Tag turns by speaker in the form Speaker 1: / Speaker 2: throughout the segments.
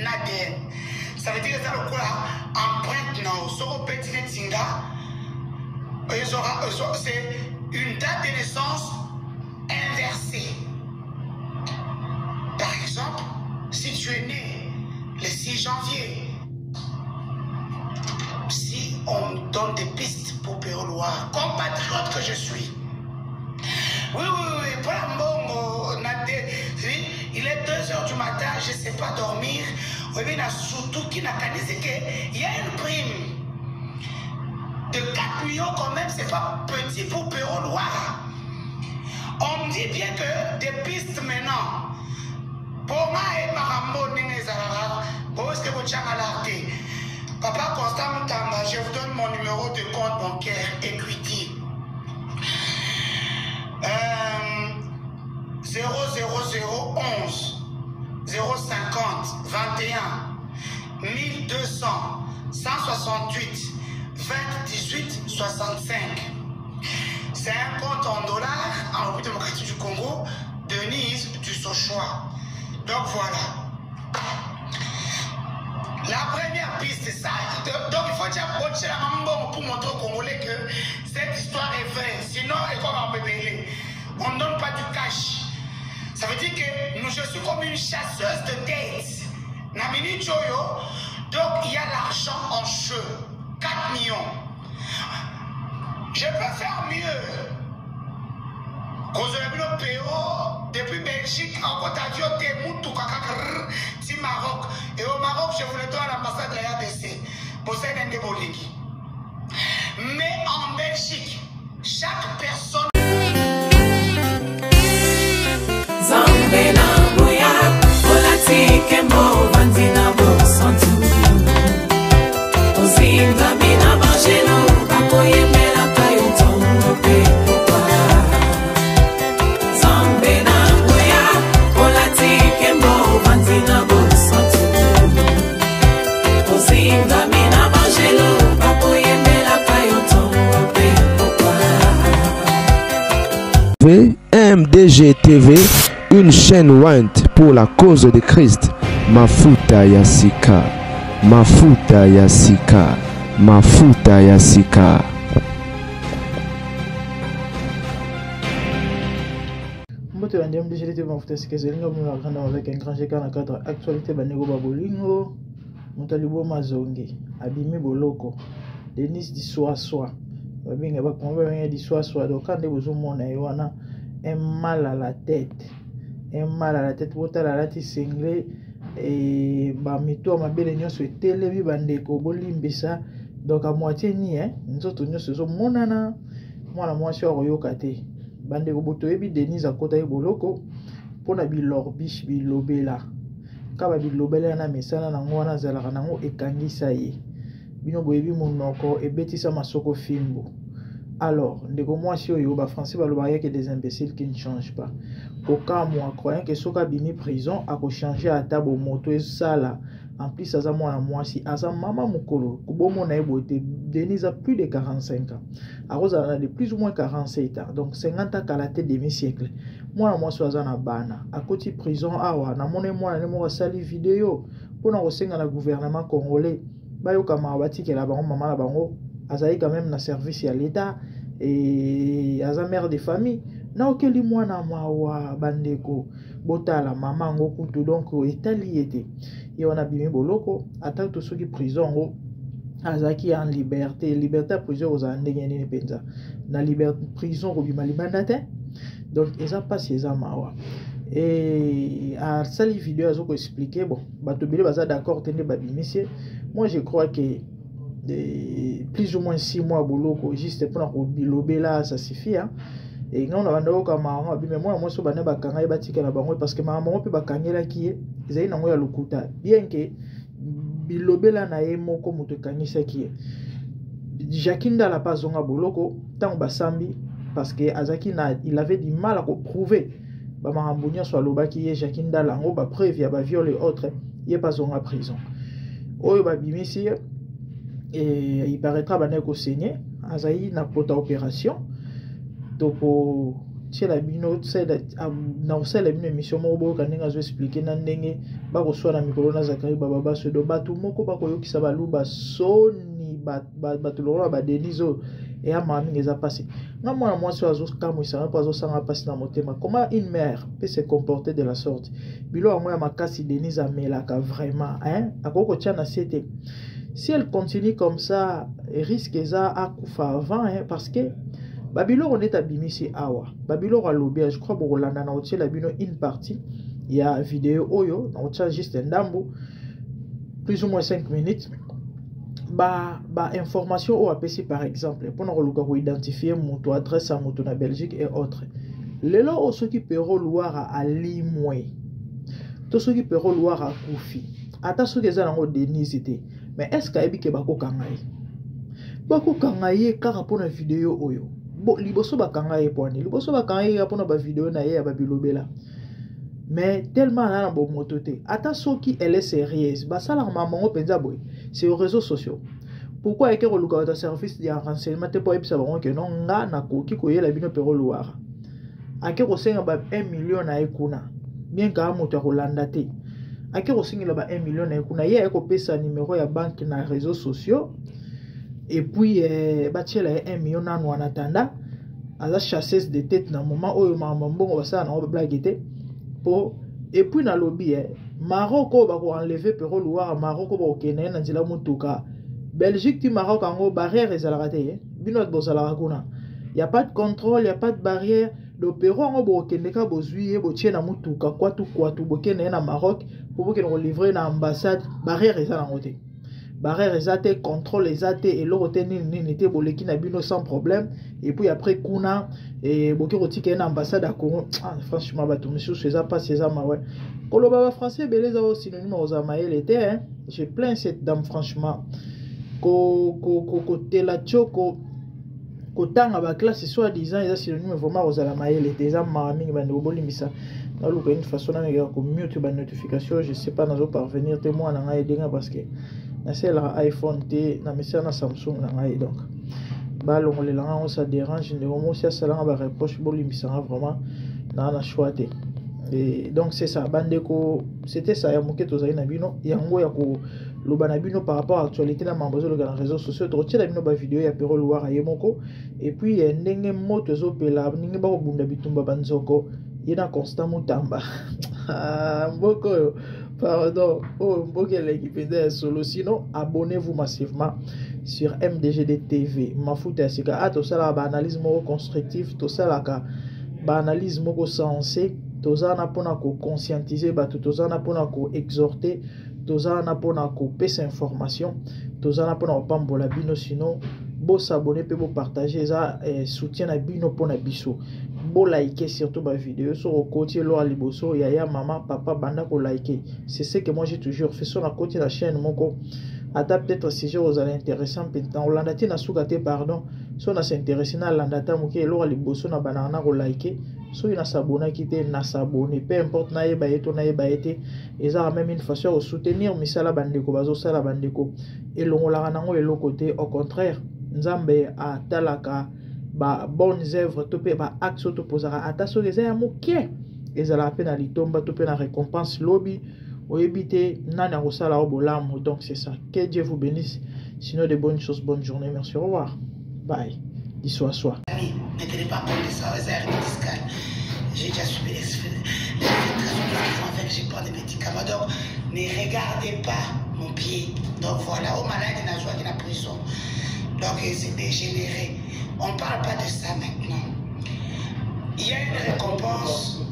Speaker 1: n'ADN. Ça veut dire que ça le coup là, empreinte non, sur petit tinga, c'est une date de naissance inversée. Par exemple, si tu es né le 6 janvier, si on me donne des pistes pour Péro-Loire, compatriote que je suis. Oui, pour la mbongo, il est 2 h du matin, je ne sais pas dormir. Oui, mais surtout qu'il n'a qu'à dire qu'il y a une prime de 4 millions quand même, c'est pas petit pour Péro-Loire. On me dit bien que des pistes maintenant, pour moi et Marambo Nengezara, pour ce que vous avez alerté. Papa Constant Moutamba, je vous donne mon numéro de compte bancaire Equity. 00011 050 21 1200 168 20 18 65. C'est un compte en dollars en République démocratique du Congo, Denise du Sochois. Donc voilà. La première piste, c'est ça. Donc il faut dire pour montrer aux Congolais que cette histoire est vraie. Sinon, et comme on ne donne pas du cash. Ça veut dire que je suis comme une chasseuse de dates. Namini Choyo. Donc il y a l'argent en jeu. 4 millions. Je peux faire mieux. Depuis Belgique, en Côte d'Avion, c'est Maroc. Et au Maroc, je voulais donner à l'ambassade de la RDC pour ça, mais en Belgique, chaque personne.
Speaker 2: MDG TV, une chaîne want pour la cause de Christ. Mafuta Yasika, Mafuta Yasika, Mafuta Yasika.
Speaker 3: Mbote bandi MDG TV Mafuta Yasika, c'est avec un grand chèque dans le cadre actualité banego babolingo, Moutalibo Mazongi, Abimi Boloko, Denis di Soa. Babinga bakomba di Soa, donc quand vous mona yoana un mal à la tête, bota la lati single et ba mito ma belle nyo so telemi bandeko bolimbisa donc à moitié ni nzoto nyo so monana mwana mwasi oyoka te bandeko boto ebi Denise akota e boloko pona bilorbish bilobela kaba bilobela na mesana nango wana zalaka nango ekangisa ye bino boyebi monoko ebetisa masoko fimbo. Alors, ndeko mwasi oyo ba français balobaya que des imbéciles qui ne changent pas. Aucun moi croyant que soka bimi prison a ko changer à table moto et sala. En plus ça mwana mwasi asa mama mukolo kubomo na ebote Denise a plus de 45 ans. Arosa a de plus ou moins 47 ans. Donc 50 ans à la tête demi-siècle. Mwana mwasi azana bana a côté prison awa na mona mwana ne mo sali vidéo pour na kosenga na gouvernement congolais. Bayo kama batiki la bango mama la bango Azaï quand même na service à l'État et Aza mère de famille. Na okeli mwana mawa bandeko botala mama ngo kutu donc etali ete. Et on a bimi boloko attaque to soki prison ngo Azaki en liberté prison aux andenge ni penza. Na liberté prison ko bima libandate. Donc eza passe eza mawa. Et à sali vidéo azoko expliquer bon bato bele baza d'accord tende babimisie. Moi je crois que de plus ou moins 6 mois boloko juste pour na bilobe là ça suffit hein. Et on a bandoko kama mais moi so bana bakanga e batika na bango parce que maman on peut bakangela ki ezali nango ya lokuta bien que bilobe là na ye moko moto kangisa ki Jakinda la pas zonga boloko tant basambi parce que Azaki il avait du mal à prouver ba marambunya so lobaki ye Jakinda lango ba preuve ya ba viol et autres il pas zonga prison oyo ba bimisi. Et il paraîtra qu'il a saigné, Azaï n'a pas d'opération. Donc, tiela bino na osala bino émission moko boyoka ndenge azoexplike na ndenge bakoswa na mikolo na Zakari Baba Basodo bato moko bakoyokisa baluba soni bato lokola badenise oyo eyamaka mingi eza mpasi nga mwana mwasi oyo azokamwisanga mpo azosanga mpasi na motema comment une mère peut se comporter de la sorte bilo yango ya makasi Denise amelaka vraiment akoki kotia na sie te. Si elle continue comme ça, risque eza akufa avant parce que Babylone on est abimisi awa. Babylone a lobby, je crois pour landa na otie la bino une partie. Il y a vidéo oyo, na otie juste un dambo plus ou moins 5 minutes. Ba information au APC par exemple pour nous identifier mon adresse à mon na Belgique et autres. Les lois ceux qui paieront loire à Limoué. Tous ceux qui paieront loire à Koufi. Ata ceux qui ont Denise était. Mais est-ce qu'il y a bako kangaye? Bako kangaye car pour une vidéo oyo. Bon, liboso ba kangaye poni. Liboso ba kangaye pour une vidéo na ye ya babilobela. Mais tellement na bon mototé. Ata soki elle est sérieuse. Ba sala maman penza boy. C'est aux réseaux sociaux. Pourquoi est-ce que le gars de service de renseignement te pas epsa ba que non nga na koki ko yela bino pero loire. Ake ko senga ba 1 million na ekuna. Bien ka moto Rolanda te. Ake kosingi la ba 1 million na kuna ye ko pesa numéro ya banque na réseaux sociaux et puis batiela 1 million na en attendant à la chasseuse de tête na moment oyo mama mbongo basala na blague te pour et puis na lobby Maroc ba ko enlever pero loire Maroc ba ko kene na nzela mutuka Belgique ti Maroc ngo barrière ezalaka te bino bozala kuna y a pas de contrôle y a pas de barrière le Pérou en Bokendeka Bozuye, Botiena Mutuka, Kwatu, Bokene na Maroc, pour que nous livrer dans l'ambassade, barrière et ça côté. Barrière et athées, contrôle les athées, et l'autre n'était boleki na bino sans problème. Et puis après, Kuna, et Boki Rotike na ambassade à Congo. Ah, franchement, bah, tout monsieur, c'est ça, pas c'est ça, ma ouais. Kolobaba français, beleza au synonyme aux amaïs l'été, hein. J'ai plein cette dame, franchement. Tela Choko. Kotanga ba classe soit disant ils a synonyme vraiment aux alamaïs les déjà maming ba ndoboli misa na luka une façon na ngaka ko mute ba notification je sais pas nazo parvenir témoin na ngai denga parce que na c'est la iPhone T na misa na Samsung na ngai donc ba longolela nga ça dérange ne mo sia sala ba reproche boli misa vraiment na choix té et donc c'est ça bandeko c'était ça ya moketo za ina bino yango ya ko loba bino par rapport à l'actualité na mambozo le dans les réseaux sociaux trotia la bino ba vidéo ya pero loire yemoko et puis ndenge moto zo pela ninge ba ko bunda bitumba banzoko yena constant mutamba mboko pardon mboko l'équipe de solo sinon abonnez-vous massivement sur MDGD TV mafuta sika ato sala ba analyse moko constructive to sala ka ba analyse moko sensé tozana pona ko conscientiser bato tozana pona ko exhorter tozana pona ko pesa information tozana pona pambola bino sinon bo s'abonner pe bo partager ça soutien na bino pona biso bo liker surtout ma vidéo sur au côté lo aliboso yaya maman papa banda ko liker c'est ce que moi j'ai toujours fait sur la côté la chaîne moko ata peut-être si je vous allez intéressant pendant landati na sukate pardon so na s'intéresser na landata moké lo aliboso na banana ko liker so il a s'abonner quitter na s'abonner peu importe na yeba eto na yeba été et ça même une façon de soutenir misala bandeko bazo sala bandeko et longola nango elo côté au contraire nzambe a talaka ba bonnes œuvres topé ba axe to posera ataso les ya moké ezala pena litomba to pena récompense lobby o éviter nana rosala o bolamo donc c'est ça que Dieu vous bénisse sinon de bonnes choses bonne journée merci au revoir bye d'histoire soir.
Speaker 1: Ne tenez pas compte de ça, les aires fiscales. J'ai déjà subi les avec, j'ai pas de médicaments. Donc, ne regardez pas mon pied. Donc voilà, au malade, il a joué dans la prison. Donc, c'est dégénéré. On ne parle pas de ça maintenant. Il y a une récompense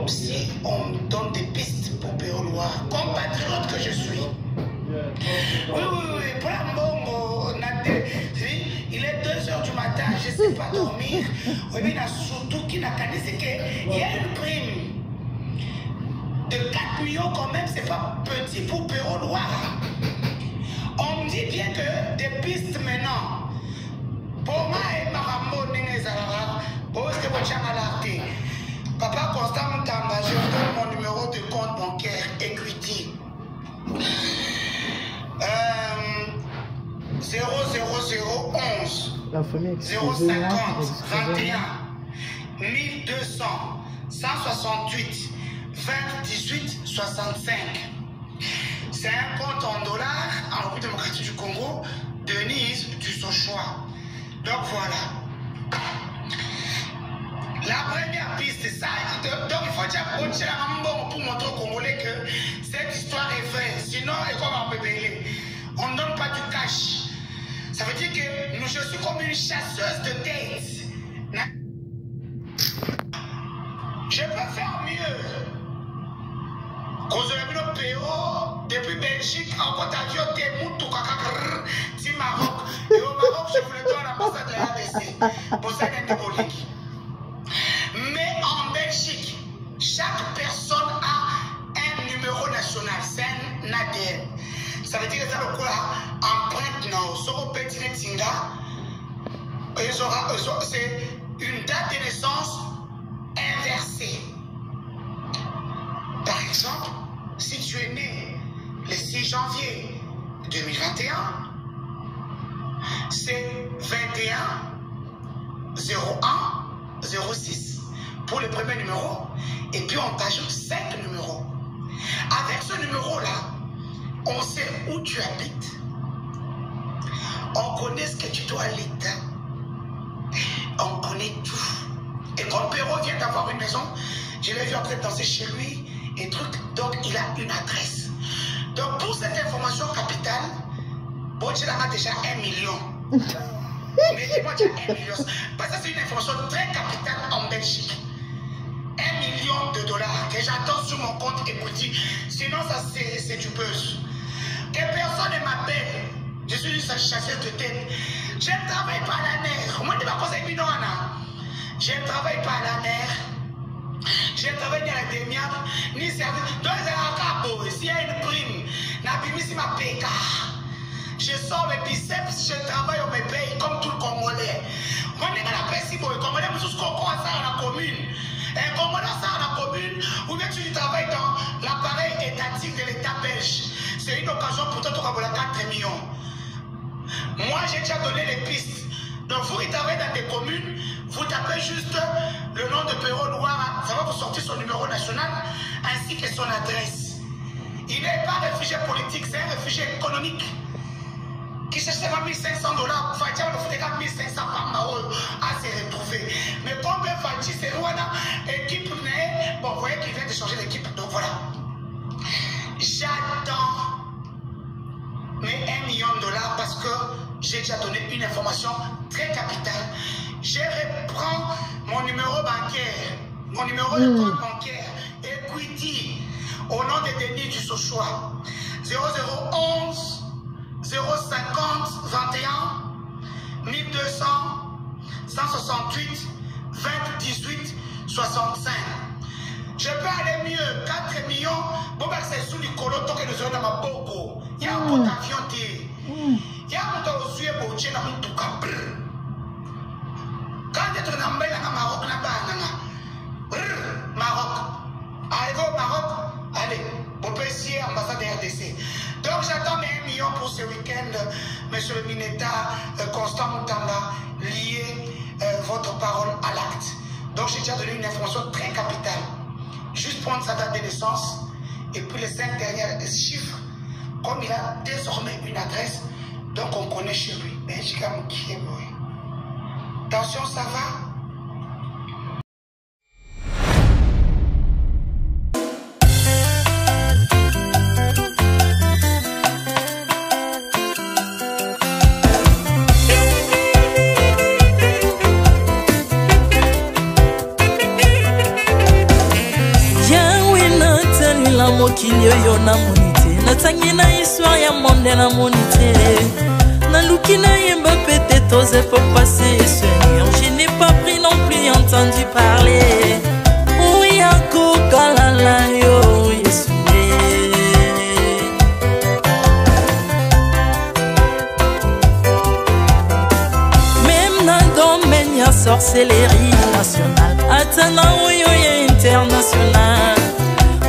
Speaker 1: si on donne des pistes pour Péoloir, compatriote que je suis. Oui, pour un bon, il est 2h du matin, je ne sais pas dormir. Oui, surtout qu'il n'a qu'à dire qu'il y a une prime de 4 millions quand même, c'est pas petit pour Péoloir. On me dit bien que des pistes maintenant, pour moi et Marambo Nengezara, pour ce que vous avez Papa Constant Moutamba, je vous donne mon numéro de compte bancaire Equity. 00011
Speaker 3: la famille
Speaker 1: 050 21 1200 168 20 18 65. C'est un compte en dollars en République démocratique du Congo, Denise du Sochois. Donc voilà. La première piste, c'est ça. Donc il faut dire pour montrer aux Congolais que cette histoire est vraie. Sinon, et comme on peut payer, on ne donne pas du cash. Ça veut dire que je suis comme une chasseuse de tête. Je peux faire mieux. Depuis Belgique, en Côte d'Avion, du Maroc. Et au Maroc, je voulais voir l'ambassade de la RDC pour ça symbolique. Mais en Belgique, chaque personne a un numéro national, c'est un ADN. Ça veut dire que ça veut quoi? Empreinte, non. Sur le petit Tinga, c'est une date de naissance inversée. Par exemple, si tu es né le 6 janvier 2021, c'est 21 01 06 pour le premier numéro, et puis on t'ajoute 5 numéros. Avec ce numéro-là, on sait où tu habites, on connaît ce que tu dois à l'État, on connaît tout. Et quand Perrault vient d'avoir une maison, je l'ai vu en train de danser chez lui, et truc, donc il a une adresse. Donc pour cette information capitale, Bochel a déjà 1 million. Mais moi j'ai 1 million. Parce que c'est une information très capitale en Belgique. 1 million de dollars que j'attends sur mon compte écoutez. Sinon ça c'est du buzz. Que personne ne m'appelle. Je suis une chasseuse de tête. Je ne travaille pas à la mer. Moi je ne sais pas comment je ne travaille pas à la mer. Je travaille dans la demi-heure, ni service. Donc, s'il y a une prime, ma PK. Je sors mes biceps, je travaille, on me paye comme tout le Congolais. Moi, je suis pas la Congolais, je suis dans la commune. Un Congolais, ça dans la commune, ou bien tu travailles dans l'appareil étatique de l'État belge. C'est une occasion pour toi de avoir 4 millions. Moi, j'ai déjà donné les pistes. Donc, vous qui travaillez dans des communes, vous tapez juste le nom de Perrault Loire, ça va vous sortir son numéro national ainsi que son adresse. Il n'est pas réfugié politique, c'est un réfugié économique qui cherche seulement 1500 dollars. Fadji va le faire 1500 par mois à se retrouver. Mais comme Fadji, c'est une équipe, bon, vous voyez qu'il vient de changer d'équipe. Donc voilà. J'attends mes 1 million de dollars parce que j'ai déjà donné une information très capitale. Je reprends mon numéro bancaire, mon numéro de compte bancaire, Equity, au nom de Denis du Sochois, 0011 050 21 1200 168 20 18 65. Je peux aller mieux, 4 millions, bon ben c'est sous les colotos que nous avons dans ma boko. Il y a un pot d'avion, il y a un pot aux yeux pour tirer dans mon tout cap. Quand tu es dans le Maroc, Maroc, arrivé au Maroc, allez, vous pouvez essayer ambassade de RDC. Donc j'attends mes 1 million pour ce week-end, monsieur le Mineta, Constant Moutamba, lier votre parole à l'acte. Donc j'ai déjà donné une information très capitale. Juste prendre sa date de naissance et puis les 5 derniers chiffres, comme il a désormais une adresse, donc on connaît chez lui. Attention, ça va?
Speaker 4: mokili oyo namoni te, natangi na histoire ya monde namoni te, naluki nayemba pete toze pour passer Seigneur, je n'ai pas pris non plus entendu parler oya kokalala yo Yesu. Même na domaine ya sorcellerie nationale, atana oyo ya international,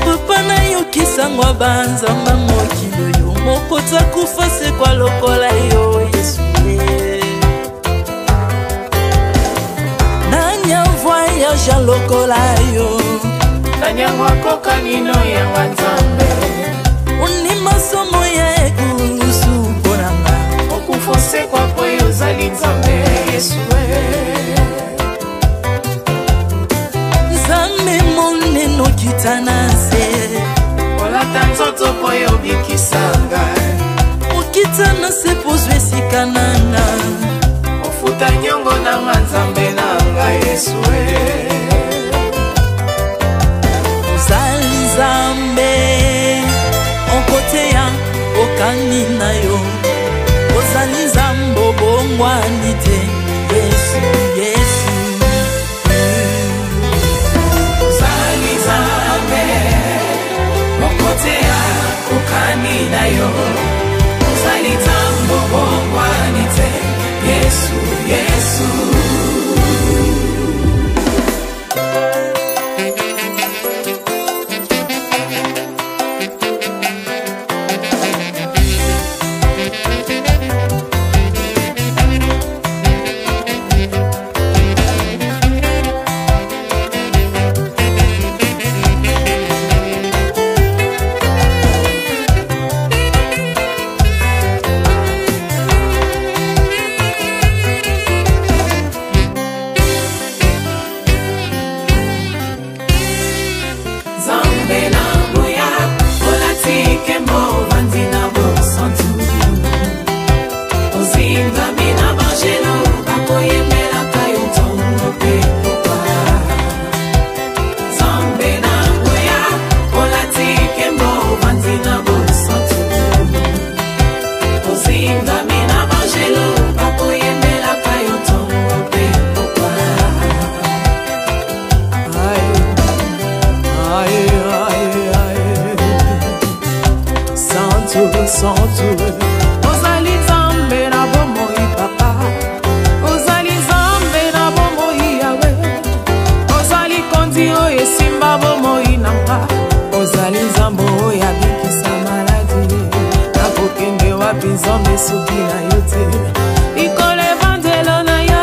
Speaker 4: papa na yo kisangwa banzamba mokilo yo, mokota kufa se kwa lokola yo Yesu. Nanya voyage à loko lokola yo
Speaker 5: Kanyango akoka nino ya wanzambe
Speaker 4: Unima somo ya ekusu ponanga
Speaker 5: Okufose kwa poyo zali nzambe Yesue
Speaker 4: Nzambe moneno kitanase
Speaker 5: Olata nzoto poyo bikisanga
Speaker 4: Okitanase pozwe sikananga
Speaker 5: Ofuta nyongo na nzambe nanga Yesue
Speaker 4: Ozali nzambe Onkote ya okani na yo Ozali nzambe obongwani te Yesu, Yesu
Speaker 5: Ozali nzambe Onkote ya okani na yo Ozali nzambe obongwani te Yesu, Yesu Ozali nzambe na bomoi papa Ozali nzambe na bomoi yawe Ozali kondi oyo esimba bomoi nanga Ozali nzambe oyo abikisa maladi Nakokende wapi nzambe soki na yo te Ikolo evangelo na yo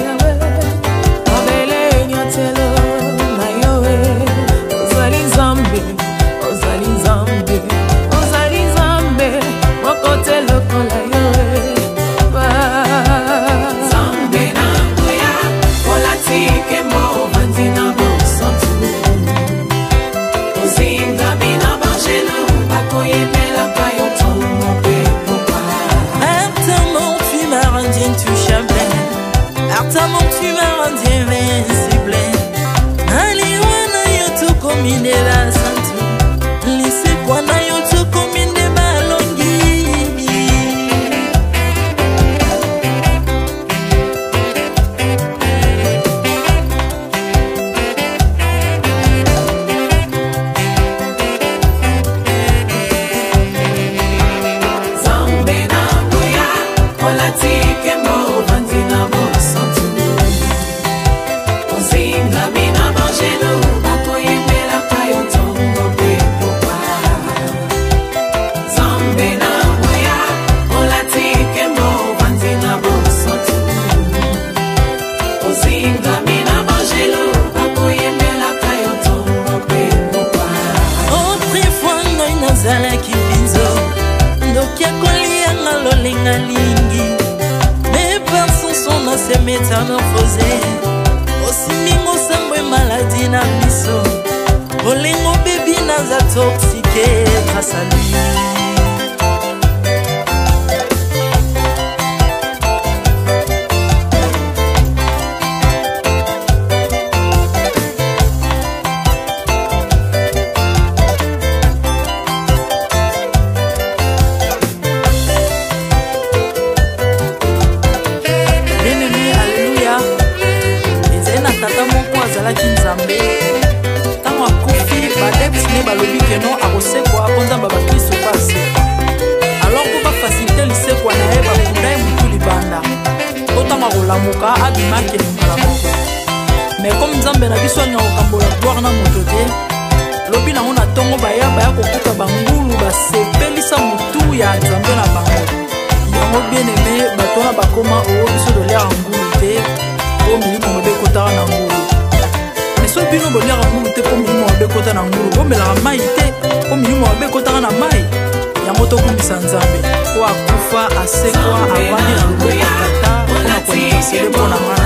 Speaker 5: yawe Mabele nyatelo na yo Ozali nzambe Ozali nzambe Wakote lokola yo Zambe na ngoya Olatike mo bandi na bosantu Ozinga bina bangelo Bakoyemela kayo tomo pe popa
Speaker 4: Artamon tu m'as rendu intouchable Artamon tu m'as rendu invincible Aliwana yo to komine la santu Lise kwa na yo to komine balongi
Speaker 5: Olatike mo bandi na bosantu Ozinga bina bangelo Bakoyemela kayo tongo pe popa Zambe na ngoya Olatike mo bandi na bosantu Ozinga bina bangelo Bakoyemela kayo tongo pe popa
Speaker 4: Autrefois noi nazalaki binzo Ndoki akolianga lolenga lingi Mes personnes sont dans ces métamorphosés Osimingo sambwe maladie na miso Olengo baby naza toxiqué grâce à lui Tango akufi badepsine balobi keno akosekwa akonzamba bakristo basekwa alors po bafacilite lisekwa na ye bakunda ye mutu libanda otango akolamuka abimaki elingala moko mais comme nzambe na biso alinga kokambola gloire na moto te lobi nango na ntongo baya kokuta bangulu basepelisa mutu ya nzambe na bango yango bien aimé bato na bakoma oyo biso dolera ngulu te po milimo mobe ekotaka na ngulu so bino tomelaka mai te po milimo mabe ekotaka na mai yango tokumbisa nzambe po akufa asekwa avandi na loboko ya tata mpona koyeba sele mpo na ngai